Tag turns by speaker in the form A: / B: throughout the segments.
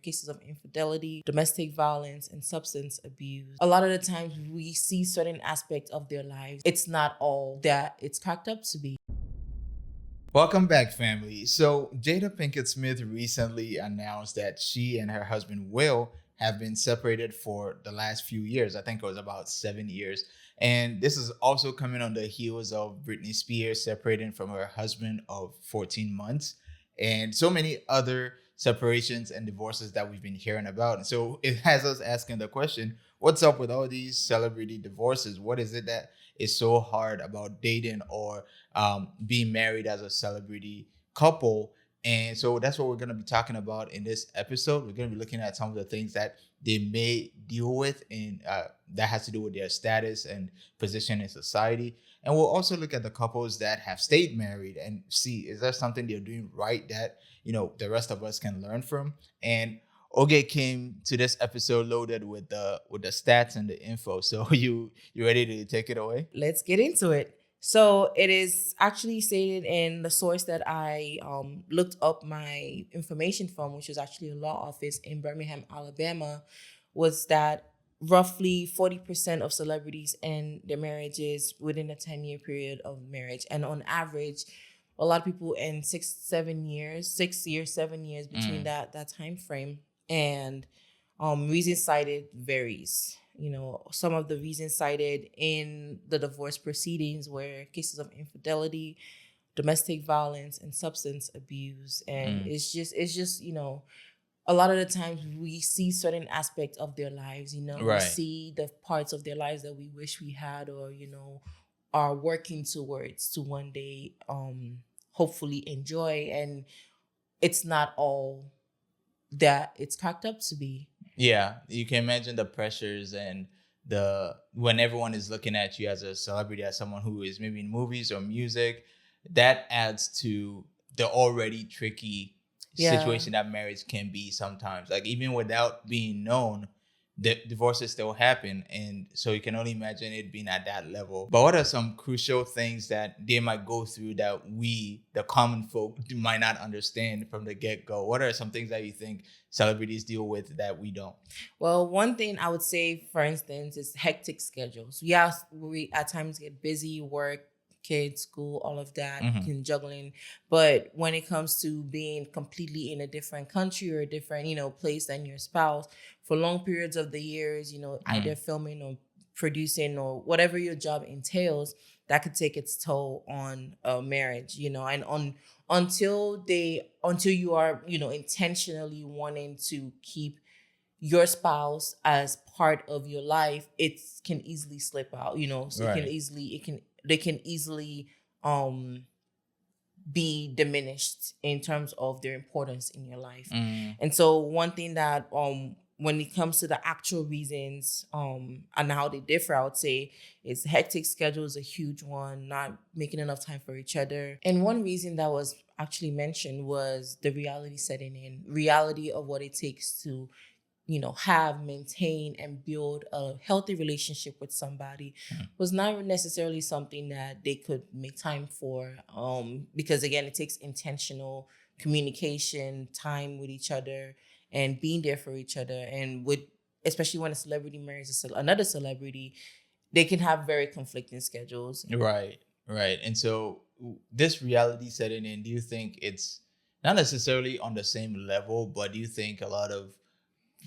A: cases of infidelity, domestic violence, and substance abuse. A lot of the times we see certain aspects of their lives. It's not all that it's cracked up to be.
B: Welcome back, family. So, Jada Pinkett Smith recently announced that she and her husband Will have been separated for the last few years. I think it was about 7 years. And this is also coming on the heels of Britney Spears separating from her husband of 14 months and so many other separations and divorces that we've been hearing about. And so, it has us asking the question, what's up with all these celebrity divorces? What is it that is so hard about dating or being married as a celebrity couple? And so that's what we're going to be talking about in this episode. We're going to be looking at some of the things that they may deal with, and that has to do with their status and position in society. And we'll also look at the couples that have stayed married and see, is there something they're doing right that, the rest of us can learn from? And Oge came to this episode loaded with the stats and the info. So you ready to take it away?
A: Let's get into it. So it is actually stated in the source that I looked up my information from, which was actually a law office in Birmingham, Alabama, was that roughly 40% of celebrities end their marriages within a 10-year period of marriage. And on average, a lot of people end 7 years between that time frame. And reasons cited varies. Some of the reasons cited in the divorce proceedings were cases of infidelity, domestic violence, and substance abuse. And it's just, a lot of the times we see certain aspects of their lives,
B: Right.
A: We see the parts of their lives that we wish we had or, are working towards to one day hopefully enjoy. And it's not all that it's cracked up to be.
B: Yeah, you can imagine the pressures and when everyone is looking at you as a celebrity, as someone who is maybe in movies or music, that adds to the already tricky situation that marriage can be sometimes. Like even without being known, the divorces still happen, and so you can only imagine it being at that level. But what are some crucial things that they might go through that we, the common folk, might not understand from the get-go? What are some things that you think celebrities deal with that we don't?
A: Well, one thing I would say, for instance, is hectic schedules. Yeah, we at times get busy, work, kids, school, all of that, can juggling. But when it comes to being completely in a different country or a different, place than your spouse for long periods of the years, either filming or producing or whatever your job entails, that could take its toll on a marriage, and until you are, intentionally wanting to keep your spouse as part of your life, it can easily slip out, so
B: Right.
A: they can easily be diminished in terms of their importance in your life. And so one thing that when it comes to the actual reasons and how they differ, I would say is hectic schedule is a huge one, not making enough time for each other. And one reason that was actually mentioned was the reality setting in, reality of what it takes to have, maintain, and build a healthy relationship with somebody was not necessarily something that they could make time for. Because again, it takes intentional communication, time with each other, and being there for each other. And especially when a celebrity marries another celebrity, they can have very conflicting schedules.
B: Right. And so this reality setting in, do you think it's not necessarily on the same level, but do you think a lot of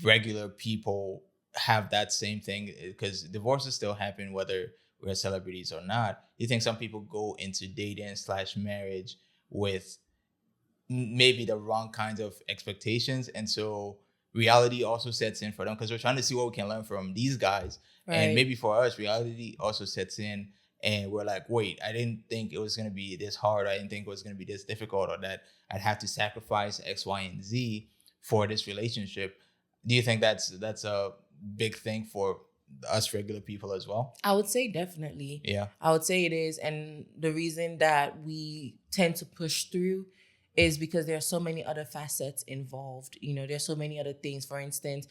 B: regular people have that same thing? Because divorces still happen whether we're celebrities or not. You think some people go into dating / marriage with maybe the wrong kinds of expectations, and so reality also sets in for them because we're trying to see what we can learn from these guys.
A: Right.
B: And maybe for us, reality also sets in and we're like, wait, I didn't think it was going to be this hard. I didn't think it was going to be this difficult, or that I'd have to sacrifice X, Y, and Z for this relationship. Do you think that's a big thing for us regular people as well?
A: I would say definitely.
B: Yeah.
A: I would say it is. And the reason that we tend to push through is because there are so many other facets involved. There's so many other things. For instance,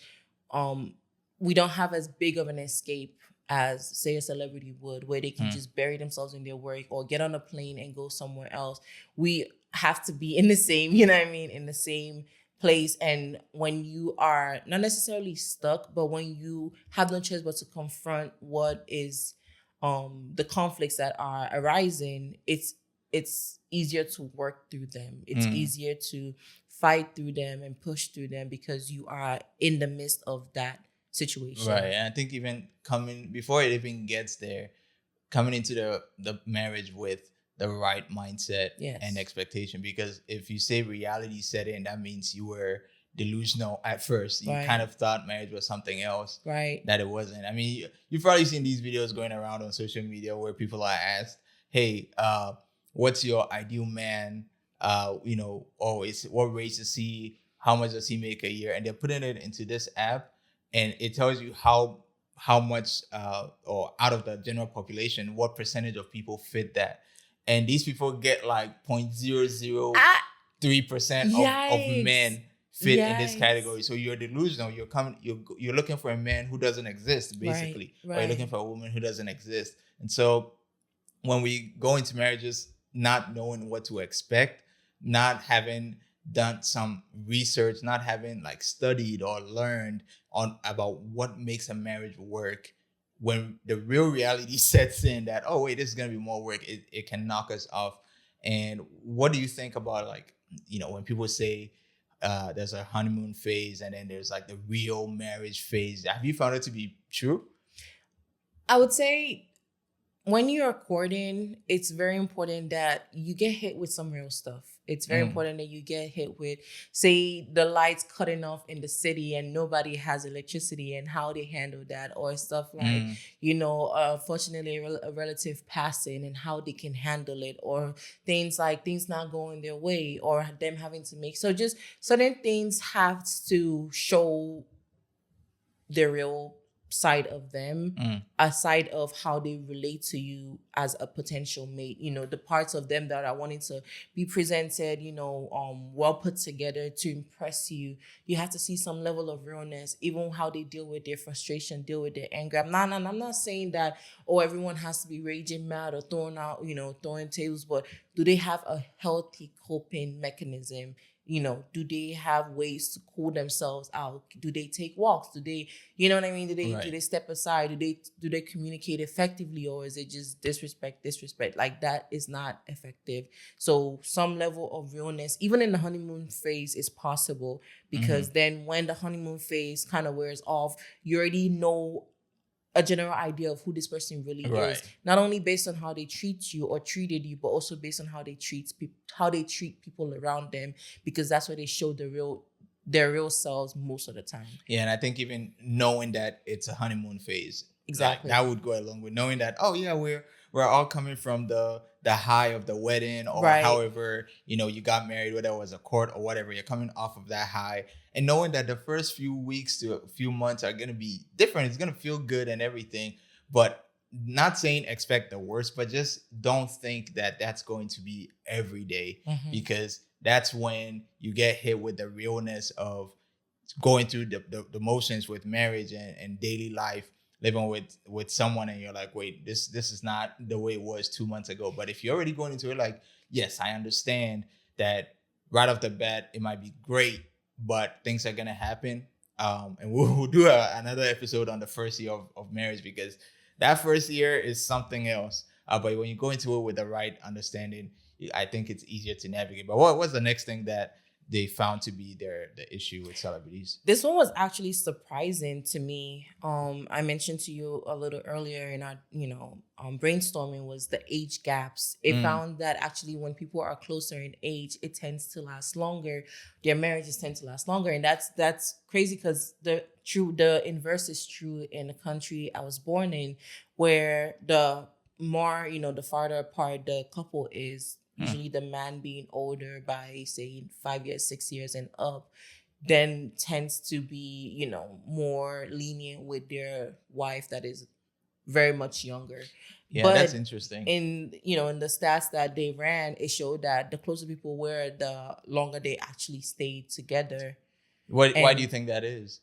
A: we don't have as big of an escape as, say, a celebrity would, where they can just bury themselves in their work or get on a plane and go somewhere else. We have to be in the same, in the same place, and when you are not necessarily stuck, but when you have no choice but to confront what is the conflicts that are arising, it's easier to work through them. It's easier to fight through them and push through them because you are in the midst of that situation.
B: Right. And I think even coming before it even gets there, coming into the marriage with the right mindset and expectation. Because if you say reality set in, that means you were delusional at first. You kind of thought marriage was something else that it wasn't. I mean, you've probably seen these videos going around on social media where people are asked, hey, what's your ideal man? What race is he? How much does he make a year? And they're putting it into this app, and it tells you how much or out of the general population, what percentage of people fit that. And these people get like 0.003% of men fit in this category. So you're delusional. You're looking for a man who doesn't exist, basically. Or you're looking for a woman who doesn't exist. And so when we go into marriages not knowing what to expect, not having done some research, not having like studied or learned on about what makes a marriage work, when the real reality sets in that, oh wait, this is gonna be more work, it can knock us off. And what do you think about, like, when people say there's a honeymoon phase and then there's like the real marriage phase? Have you found it to be true?
A: I would say when you're courting, it's very important that you get hit with some real stuff. It's very important that you get hit with, say, the lights cutting off in the city and nobody has electricity, and how they handle that, or stuff like, fortunately a relative passing and how they can handle it, or things like things not going their way, or them having to make. So just certain things have to show the real side of them, aside of how they relate to you as a potential mate. The parts of them that are wanting to be presented, well put together to impress you. You have to see some level of realness, even how they deal with their frustration, deal with their anger. I'm not saying that, everyone has to be raging mad or throwing tables, but do they have a healthy coping mechanism? Do they have ways to cool themselves out? Do they take walks? Do they, do they step aside? Do they communicate effectively, or is it just disrespect? Like, that is not effective. So some level of realness, even in the honeymoon phase, is possible, because then when the honeymoon phase kind of wears off, you already know a general idea of who this person really is, not only based on how they treat you or treated you, but also based on how they treat people around them, because that's where they show their real selves most of the time.
B: Yeah, and I think even knowing that it's a honeymoon phase,
A: exactly,
B: that would go along with knowing that, oh yeah, we're all coming from the high of the wedding, or however you got married, whether it was a court or whatever. You're coming off of that high, and knowing that the first few weeks to a few months are gonna be different. It's gonna feel good and everything, but not saying expect the worst, but just don't think that that's going to be every day, because that's when you get hit with the realness of going through the motions with marriage and daily life, living with someone, and you're like, wait, this is not the way it was 2 months ago. But if you're already going into it like, yes, I understand that right off the bat it might be great, but things are gonna happen. And we'll do another episode on the first year of marriage, because that first year is something else. But when you go into it with the right understanding, I think it's easier to navigate. But what's the next thing that they found to be the issue with celebrities?
A: This one was actually surprising to me. I mentioned to you a little earlier in our, brainstorming, was the age gaps. It found that actually when people are closer in age, it tends to last longer. Their marriages tend to last longer, and that's crazy, because the inverse is true in the country I was born in, where the more, the farther apart the couple is, usually the man being older by, say, 5 years, 6 years and up, then tends to be, more lenient with their wife that is very much younger.
B: Yeah,
A: but
B: that's interesting.
A: In the stats that they ran, it showed that the closer people were, the longer they actually stayed together.
B: Why do you think that is?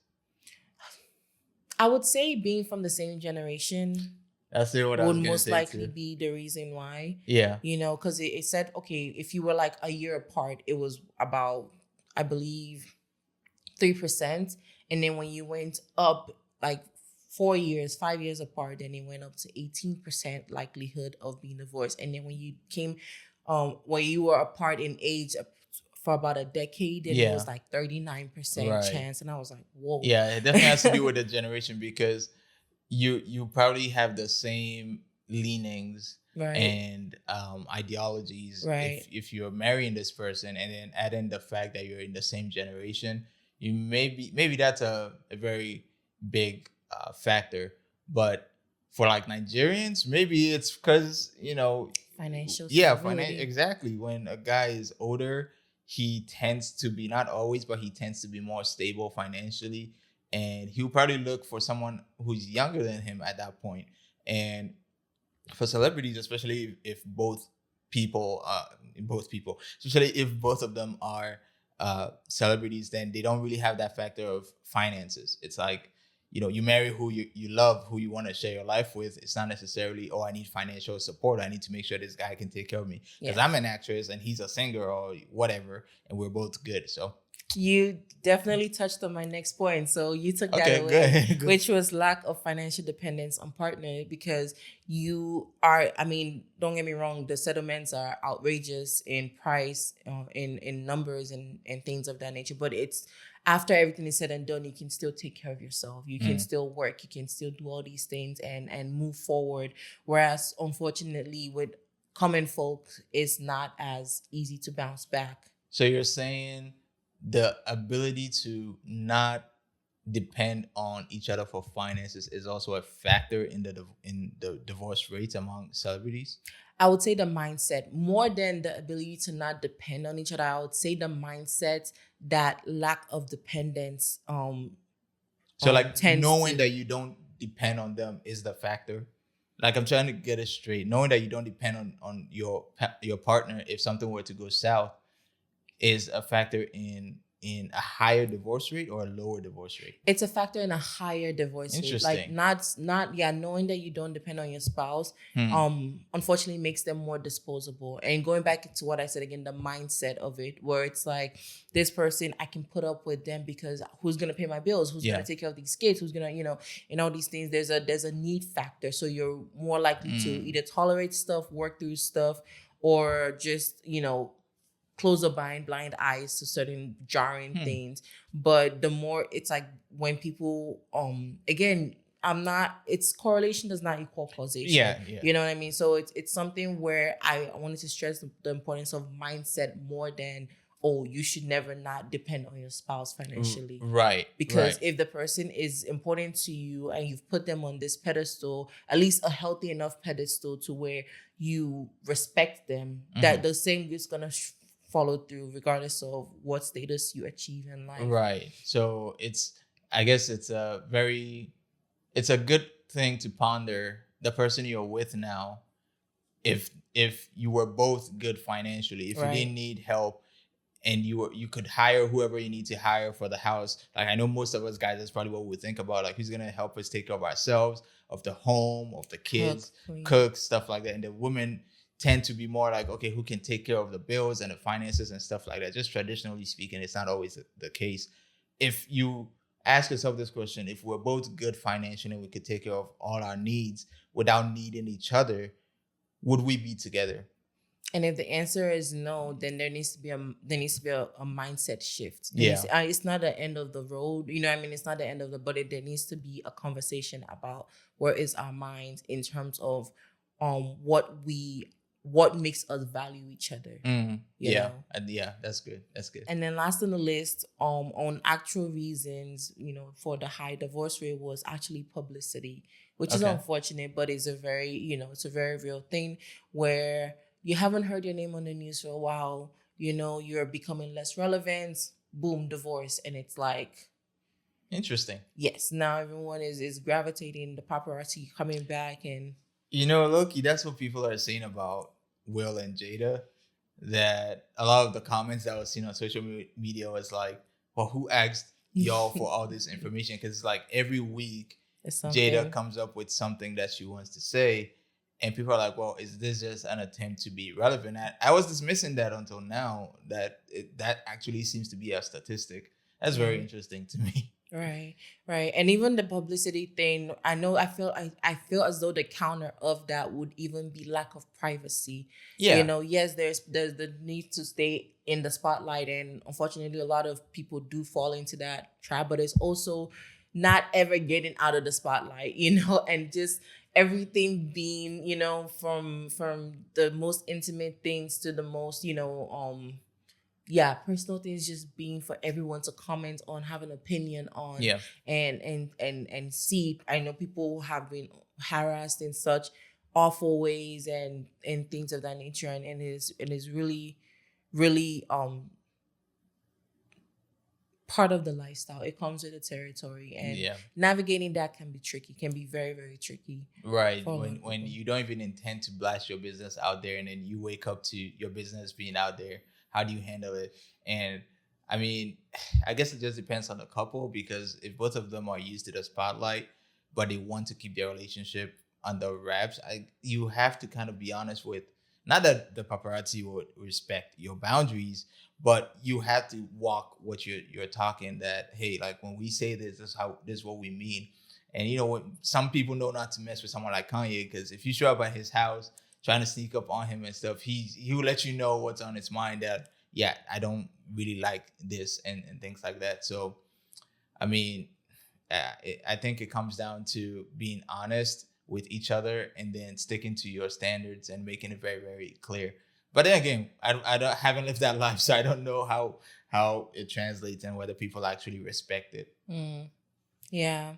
A: I would say being from the same generation.
B: That's what I was
A: would
B: gonna
A: most
B: say
A: likely
B: too.
A: be the reason why.
B: Yeah.
A: Because it said, okay, if you were like a year apart, it was about, I believe, 3%. And then when you went up like 4 years, 5 years apart, then it went up to 18% likelihood of being divorced. And then when you came, when you were apart in age for about a decade, then it was like 39% chance. And I was like, whoa.
B: Yeah, it definitely has to do with the generation, because you probably have the same leanings and ideologies. If you're marrying this person and then add in the fact that you're in the same generation, you maybe that's a very big factor. But for like Nigerians, maybe it's because
A: financial
B: exactly. When a guy is older, he tends to be, not always, but he tends to be more stable financially, and he'll probably look for someone who's younger than him at that point. And for celebrities, especially if both people, especially if both of them are celebrities, then they don't really have that factor of finances. It's like, you marry who you love, who you want to share your life with. It's not necessarily, I need financial support. I need to make sure this guy can take care of me because I'm an actress and he's a singer or whatever, and we're both good. So
A: you definitely touched on my next point. So you took that away, good. Which was lack of financial dependence on partner, because you are, don't get me wrong, the settlements are outrageous in price, in numbers and things of that nature. But it's, after everything is said and done, you can still take care of yourself. You can still work. You can still do all these things and move forward. Whereas, unfortunately, with common folk, it's not as easy to bounce back.
B: So you're saying the ability to not depend on each other for finances is also a factor in the divorce rates among celebrities?
A: I would say the mindset, more than the ability to not depend on each other. I would say the mindset, that lack of dependence.
B: So like knowing that you don't depend on them is the factor. Like, I'm trying to get it straight. Knowing that you don't depend on your partner if something were to go south is a factor in a higher divorce rate or a lower divorce rate?
A: It's a factor in a higher divorce rate. Like not knowing that you don't depend on your spouse, unfortunately makes them more disposable. And going back to what I said again, the mindset of it, where it's like, this person, I can put up with them because who's gonna pay my bills? Who's gonna take care of these kids? Who's gonna, and all these things. There's a need factor. So you're more likely to either tolerate stuff, work through stuff, or just, close a blind eyes to certain jarring things. But the more, it's like when people, again, it's correlation does not equal causation.
B: Yeah.
A: You know what I mean? So it's something where I wanted to stress the importance of mindset more than, you should never not depend on your spouse financially.
B: Right.
A: Because if the person is important to you and you've put them on this pedestal, at least a healthy enough pedestal to where you respect them, that the same is going to follow through regardless of what status you achieve in life.
B: Right. So I guess it's a good thing to ponder the person you're with now. If you were both good financially, if you didn't need help and you could hire whoever you need to hire for the house. Like, I know most of us guys, that's probably what we think about. Like, who's going to help us take care of ourselves, of the home, of the kids, cook, stuff like that. And the women tend to be more like, okay, who can take care of the bills and the finances and stuff like that. Just traditionally speaking, it's not always the case. If you ask yourself this question, if we're both good financially and we could take care of all our needs without needing each other, would we be together?
A: And if the answer is no, then there needs to be a mindset shift. It's not the end of the road. It's not the end of but there needs to be a conversation about where is our minds in terms of what makes us value each other.
B: Yeah, that's good.
A: And then last on the list, on actual reasons, for the high divorce rate was actually publicity, which is unfortunate, but it's a very, it's a very real thing where you haven't heard your name on the news for a while, you're becoming less relevant, boom, divorce. And it's like,
B: interesting.
A: Yes, now everyone is gravitating, the paparazzi coming back. And
B: Loki, that's what people are saying about Will and Jada, that a lot of the comments that I was seeing on social media was like, well, who asked y'all for all this information? Because it's like every week Jada comes up with something that she wants to say, and people are like, well, is this just an attempt to be relevant? I was dismissing that until now, that actually seems to be a statistic. That's very interesting to me.
A: Right, right. And even the publicity thing, I know I feel as though the counter of that would even be lack of privacy. You
B: Yeah.
A: know, yes, there's the need to stay in the spotlight, and unfortunately a lot of people do fall into that trap, but it's also not ever getting out of the spotlight, you know, and just everything being, you know, from the most intimate things to the most, you know, yeah, personal things just being for everyone to comment on, have an opinion on,
B: Yeah.
A: and see. I know people have been harassed in such awful ways and things of that nature, and it is really really part of the lifestyle. It comes with the territory, and
B: Yeah.
A: navigating that can be tricky, can be very very tricky
B: Right.
A: for a lot
B: When
A: of
B: when
A: people.
B: you don't even intend to blast your business out there and then you wake up to your business being out there, how do you handle it? And I mean, I guess it just depends on the couple, because if both of them are used to the spotlight, but they want to keep their relationship under wraps, you have to kind of be honest with, not that the paparazzi would respect your boundaries, but you have to walk what you're talking, that hey, like when we say this is what we mean. And you know what? Some people know not to mess with someone like Kanye, because if you show up at his house trying to sneak up on him and stuff, he will let you know what's on his mind. That yeah, I don't really like this and things like that. So I mean, I think it comes down to being honest with each other and then sticking to your standards and making it very very clear. But then again, I don't haven't lived that life, so I don't know how it translates and whether people actually respect it.
A: Mm, yeah.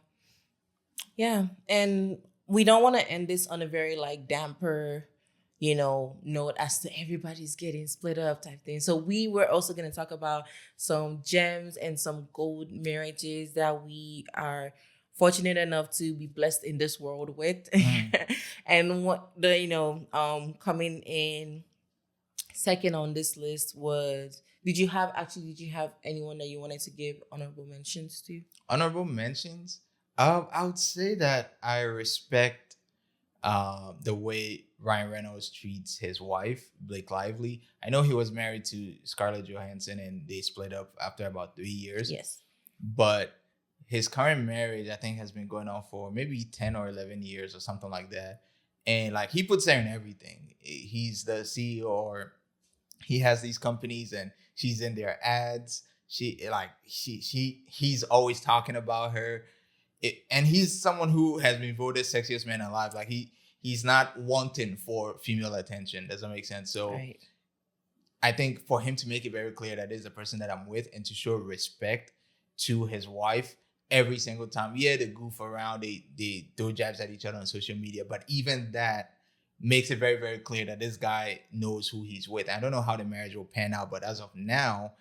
A: Yeah, and we don't want to end this on a very like damper, you know, note as to everybody's getting split up type thing. So we were also going to talk about some gems and some gold marriages that we are fortunate enough to be blessed in this world with.
B: Mhm.
A: And what the, you know, coming in second on this list was, did you have anyone that you wanted to give honorable mentions to?
B: Honorable mentions. I would say that I respect the way Ryan Reynolds treats his wife, Blake Lively. I know he was married to Scarlett Johansson and they split up after about 3 years,
A: Yes.
B: but his current marriage, I think, has been going on for maybe 10 or 11 years or something like that. And like he puts her in everything. He's the CEO, or he has these companies and she's in their ads. He's always talking about her. And he's someone who has been voted sexiest man alive. Like he's not wanting for female attention. Does that make sense? So
A: Right.
B: I think for him to make it very clear that is the person that I'm with, and to show respect to his wife every single time. Yeah, they goof around, they throw jabs at each other on social media, but even that makes it very, very clear that this guy knows who he's with. I don't know how the marriage will pan out, but as of now,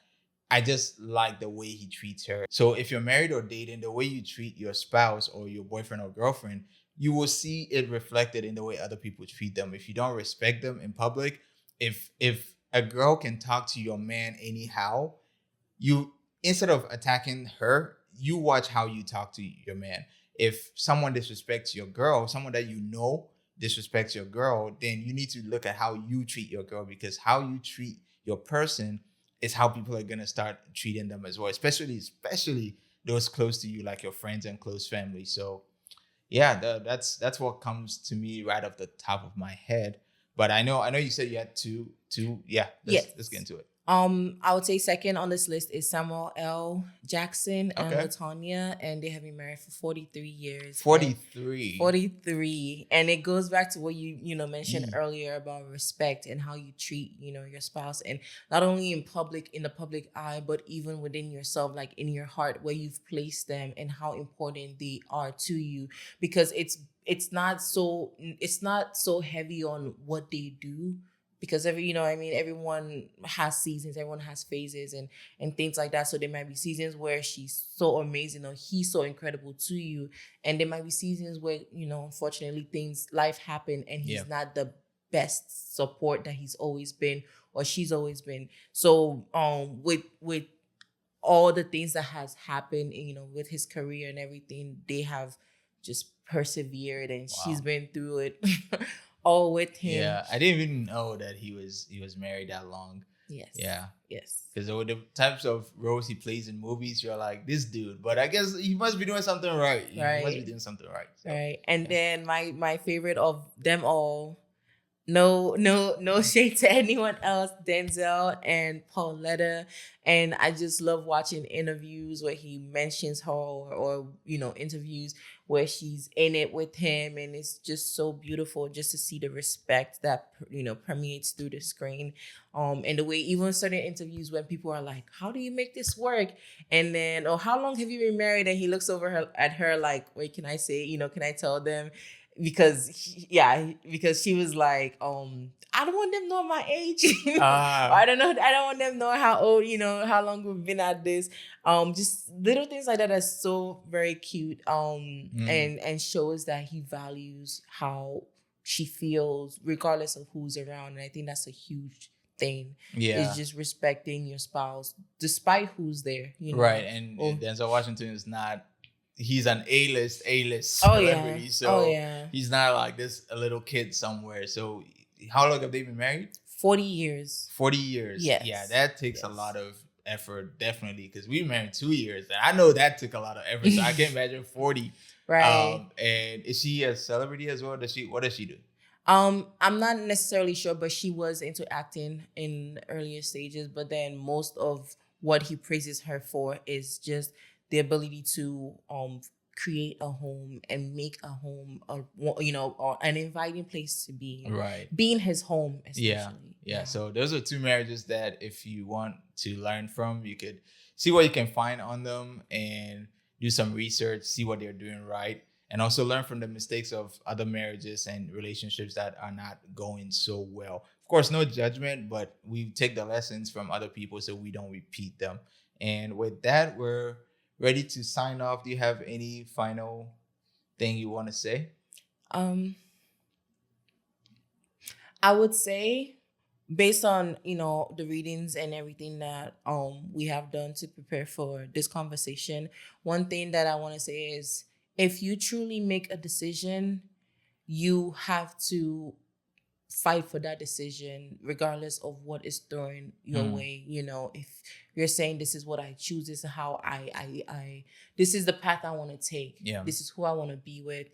B: I just like the way he treats her. So if you're married or dating, the way you treat your spouse or your boyfriend or girlfriend, you will see it reflected in the way other people treat them. If you don't respect them in public, if a girl can talk to your man anyhow, you, instead of attacking her, you watch how you talk to your man. If someone disrespects your girl, someone that you know disrespects your girl, then you need to look at how you treat your girl, because how you treat your person is how people are gonna start treating them as well, especially those close to you, like your friends and close family. So yeah, that's what comes to me right off the top of my head. But I know you said you had two. Yeah, let's get
A: Yes.
B: into it.
A: I would say second on this list is Samuel L. Jackson and
B: Okay.
A: Latanya, and they have been married for 43 years. And
B: 43.
A: 43, and it goes back to what you know mentioned
B: Yee.
A: earlier about respect and how you treat, you know, your spouse, and not only in the public eye, but even within yourself, like in your heart, where you've placed them and how important they are to you, because it's not so heavy on what they do, because you know what I mean, everyone has seasons, everyone has phases and things like that. So there might be seasons where she's so amazing or he's so incredible to you, and there might be seasons where, you know, unfortunately life happen and
B: Yeah.
A: he's not the best support that he's always been or she's always been. So with all the things that has happened, you know, with his career and everything, they have just persevered, and she's
B: Wow.
A: been through it all with him.
B: Yeah, I didn't even know that he was married that long.
A: Yes.
B: Yeah.
A: Yes.
B: Because with the types of roles he plays in movies, you're like, this dude. But I guess he must be doing something right. He must be doing something right. So,
A: right. And then my favorite of them all, no shade to anyone else, Denzel and Pauletta. And I just love watching interviews where he mentions her, or interviews where she's in it with him, and it's just so beautiful just to see the respect that permeates through the screen. And the way even certain interviews when people are like, how do you make this work? And then, oh, how long have you been married? And he looks over at her like, wait, can I say, can I tell them? Because she was like, I don't want them knowing my age. Or I don't want them knowing how old, how long we've been at this. Just little things like that are so very cute. And shows that he values how she feels regardless of who's around. And I think that's a huge thing.
B: Yeah.
A: Is just respecting your spouse despite who's there.
B: Right. And Denzel Washington is not, he's an A-list
A: Oh,
B: celebrity.
A: yeah.
B: So he's not like this a little kid somewhere. So how long have they been married?
A: 40 years.
B: 40 years.
A: Yes.
B: Yeah, that takes a lot of effort, definitely, because we were married 2 years. And I know that took a lot of effort. So I can't imagine 40.
A: Right.
B: And is she a celebrity as well? What does she do?
A: I'm not necessarily sure, but she was into acting in earlier stages. But then most of what he praises her for is just the ability to create a home and make a home, or an inviting place to be.
B: Right.
A: Being his home, essentially.
B: Yeah. So those are two marriages that if you want to learn from, you could see what you can find on them and do some research, see what they're doing right, and also learn from the mistakes of other marriages and relationships that are not going so well. Of course, no judgment, but we take the lessons from other people so we don't repeat them. And with that, we're ready to sign off. Do you have any final thing you want to say?
A: I would say, based on the readings and everything that we have done to prepare for this conversation, one thing that I want to say is, if you truly make a decision, you have to fight for that decision regardless of what is thrown your way. If you're saying, this is what I choose, this is how I this is the path I want to take, this is who I want to be with,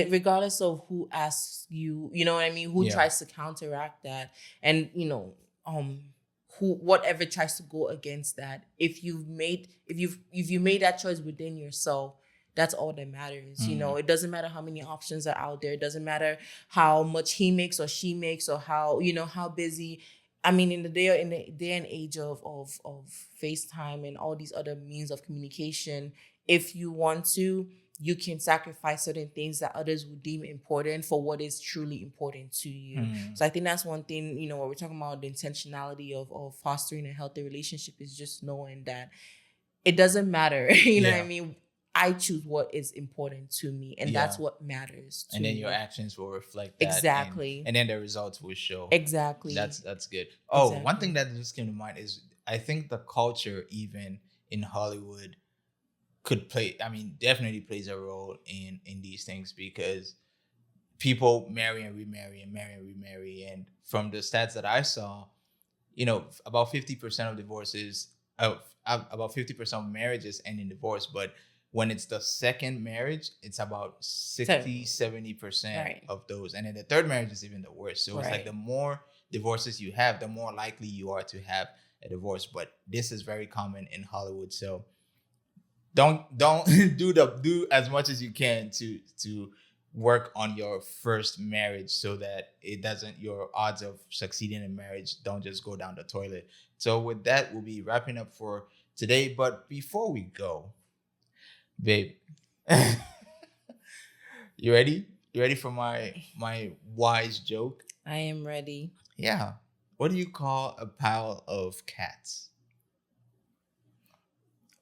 A: regardless of who asks you, you know what I mean, who tries to counteract that, and who whatever tries to go against that, if you made that choice within yourself, that's all that matters. It doesn't matter how many options are out there. It doesn't matter how much he makes or she makes, or how how busy. I mean, in the day and age of FaceTime and all these other means of communication, if you want to, you can sacrifice certain things that others would deem important for what is truly important to you. So I think that's one thing, when we're talking about the intentionality of fostering a healthy relationship, is just knowing that it doesn't matter. You know what I mean? I choose what is important to me, and that's what matters to me.
B: And then your actions will reflect that.
A: Exactly.
B: And then the results will show.
A: Exactly.
B: That's good. Oh, one thing that just came to mind is, I think the culture even in Hollywood could play, definitely plays a role in these things, because people marry and remarry and marry and remarry. And from the stats that I saw, about 50% of divorces, about 50% of marriages end in divorce. But when it's the second marriage, it's about 70% of those. And then the third marriage is even the worst. So it's like, the more divorces you have, the more likely you are to have a divorce. But this is very common in Hollywood. So don't do as much as you can to work on your first marriage, so that your odds of succeeding in marriage don't just go down the toilet. So with that, we'll be wrapping up for today. But before we go, babe, you ready? You ready for my wise joke?
A: I am ready.
B: Yeah. What do you call a pile of cats?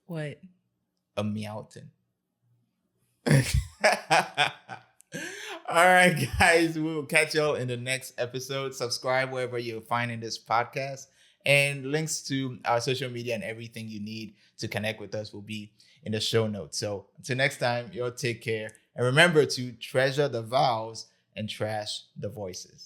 A: What?
B: A meowton. All right, guys. We will catch y'all in the next episode. Subscribe wherever you're finding this podcast. And links to our social media and everything you need to connect with us will be in the show notes. So until next time, y'all take care. And remember to treasure the vows and trash the voices.